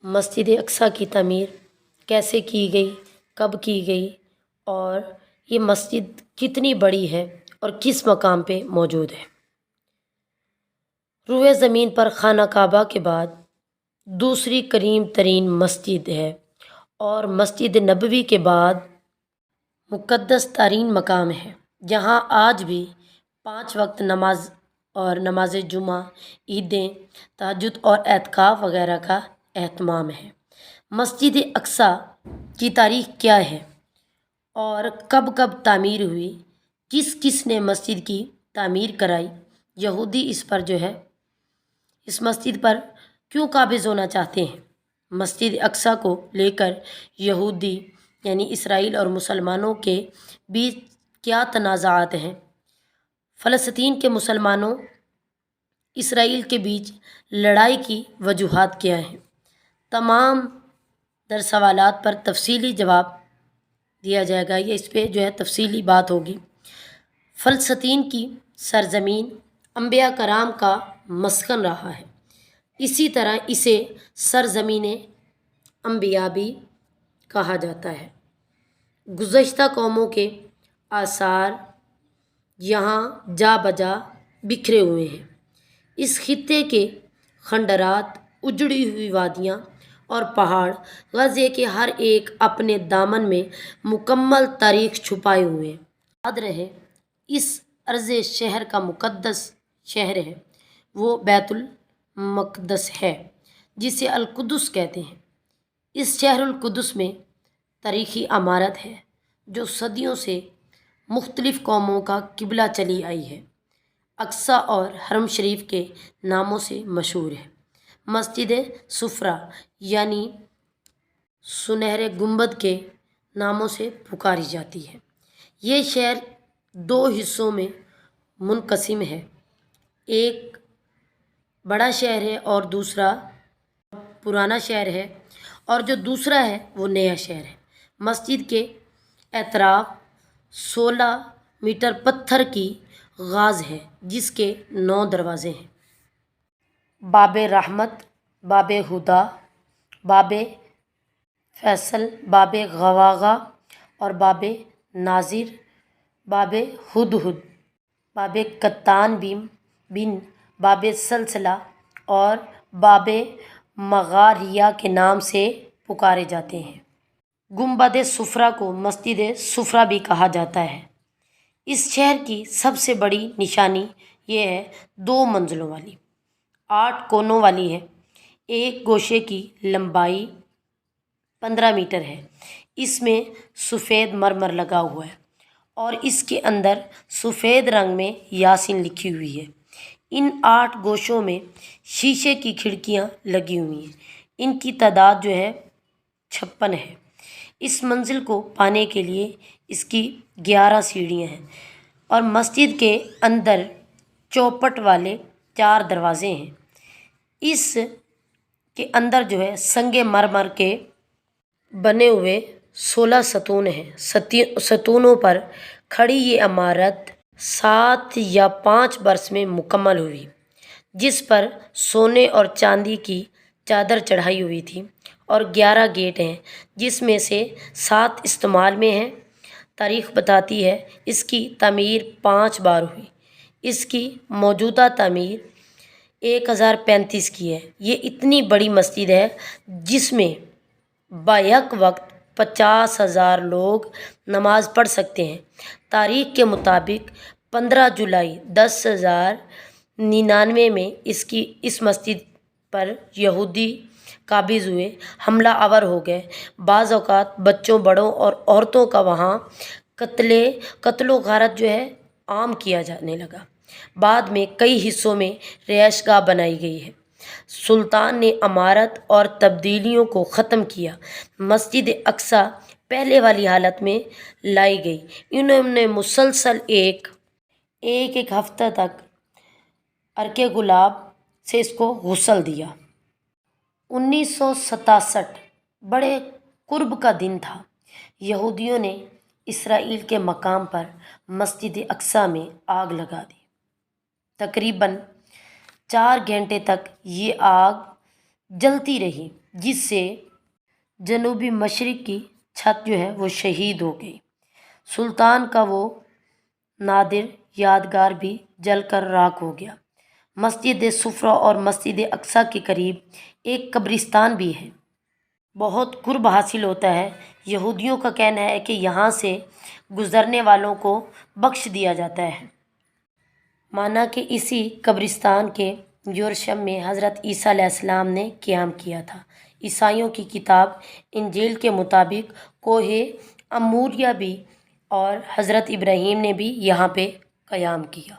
مسجد اقصیٰ کی تعمیر کیسے کی گئی، کب کی گئی، اور یہ مسجد کتنی بڑی ہے اور کس مقام پہ موجود ہے۔ روئے زمین پر خانہ کعبہ کے بعد دوسری کریم ترین مسجد ہے اور مسجد نبوی کے بعد مقدس ترین مقام ہے، جہاں آج بھی 5 وقت نماز اور نماز جمعہ، عیدیں، تہجد اور اعتکاف وغیرہ کا اہتمام ہے۔ مسجد اقصیٰ کی تاریخ کیا ہے اور کب کب تعمیر ہوئی، کس کس نے مسجد کی تعمیر کرائی، یہودی اس مسجد پر کیوں قابض ہونا چاہتے ہیں، مسجد اقصیٰ کو لے کر یہودی یعنی اسرائیل اور مسلمانوں کے بیچ کیا تنازعات ہیں، فلسطین کے مسلمانوں اسرائیل کے بیچ لڑائی کی وجوہات کیا ہیں، تمام در سوالات پر تفصیلی جواب دیا جائے گا۔ یہ اس پہ تفصیلی بات ہوگی۔ فلسطین کی سرزمین انبیاء کرام کا مسکن رہا ہے، اسی طرح اسے سرزمین انبیاء بھی کہا جاتا ہے۔ گزشتہ قوموں کے آثار یہاں جا بجا بکھرے ہوئے ہیں۔ اس خطے کے کھنڈرات، اجڑی ہوئی وادیاں اور پہاڑ غزے کے ہر ایک اپنے دامن میں مکمل تاریخ چھپائے ہوئے ہیں۔ یاد رہے، اس ارض شہر کا مقدس شہر ہے وہ بیت المقدس ہے، جسے القدس کہتے ہیں۔ اس شہر القدس میں تاریخی عمارت ہے جو صدیوں سے مختلف قوموں کا قبلہ چلی آئی ہے، اقصیٰ اور حرم شریف کے ناموں سے مشہور ہے۔ مسجد صفرا یعنی سنہرے گنبد کے ناموں سے پکاری جاتی ہے۔ یہ شہر 2 حصوں میں منقسم ہے، ایک بڑا شہر ہے اور دوسرا پرانا شہر ہے، اور جو دوسرا ہے وہ نیا شہر ہے۔ مسجد کے اطراف 16 میٹر پتھر کی غاز ہے جس کے 9 دروازے ہیں: باب رحمت، باب ہدا، باب فیصل، باب غواغا اور باب ناظر، باب ہدہد، باب کتان بن، باب سلسلہ اور باب مغاریہ کے نام سے پکارے جاتے ہیں۔ گنبد صفرا کو مسجد صفرا بھی کہا جاتا ہے۔ اس شہر کی سب سے بڑی نشانی یہ ہے 2 منزلوں والی، 8 کونوں والی ہے۔ ایک گوشے کی لمبائی 15 میٹر ہے۔ اس میں سفید مرمر لگا ہوا ہے اور اس کے اندر سفید رنگ میں یاسین لکھی ہوئی ہے۔ ان 8 گوشوں میں شیشے کی کھڑکیاں لگی ہوئی ہیں۔ ان کی تعداد 56 ہے۔ اس منزل کو پانے کے لیے اس کی 11 سیڑھیاں ہیں اور مسجد کے اندر چوپٹ والے 4 دروازے ہیں۔ اس کے اندر سنگ مرمر کے بنے ہوئے 16 ستون ہیں۔ ستونوں پر کھڑی یہ عمارت 7 یا 5 برس میں مکمل ہوئی، جس پر سونے اور چاندی کی چادر چڑھائی ہوئی تھی، اور 11 گیٹ ہیں جس میں سے 7 استعمال میں ہیں۔ تاریخ بتاتی ہے اس کی تعمیر 5 بار ہوئی۔ اس کی موجودہ تعمیر 1035 کی ہے۔ یہ اتنی بڑی مسجد ہے جس میں بیک وقت 50,000 لوگ نماز پڑھ سکتے ہیں۔ تاریخ کے مطابق 15 جولائی 1099 میں اس مسجد پر یہودی قابض ہوئے، حملہ آور ہو گئے۔ بعض اوقات بچوں، بڑوں اور عورتوں کا وہاں قتل و غارت عام کیا جانے لگا۔ بعد میں کئی حصوں میں رہائش گاہ بنائی گئی ہے۔ سلطان نے عمارت اور تبدیلیوں کو ختم کیا۔ مسجد اقصیٰ پہلے والی حالت میں لائی گئی۔ انہوں نے مسلسل ایک ہفتہ تک عرق گلاب سے اس کو غسل دیا۔ 1967 بڑے قرب کا دن تھا۔ یہودیوں نے اسرائیل کے مقام پر مسجد اقصیٰ میں آگ لگا دی۔ تقریباً 4 گھنٹے تک یہ آگ جلتی رہی۔ جس سے جنوبی مشرق کی چھت جو ہے وہ شہید ہو گئی۔ سلطان کا وہ نادر یادگار بھی جل کر راکھ ہو گیا۔ مسجد صفرا اور مسجد اقصیٰ کے قریب ایک قبرستان بھی ہے، بہت قرب حاصل ہوتا ہے۔ یہودیوں کا کہنا ہے کہ یہاں سے گزرنے والوں کو بخش دیا جاتا ہے، مانا کہ اسی قبرستان کے یورشلم میں حضرت عیسیٰ علیہ السلام نے قیام کیا تھا۔ عیسائیوں کی کتاب انجیل کے مطابق کوہ اموریہ بھی اور حضرت ابراہیم نے بھی یہاں پہ قیام کیا۔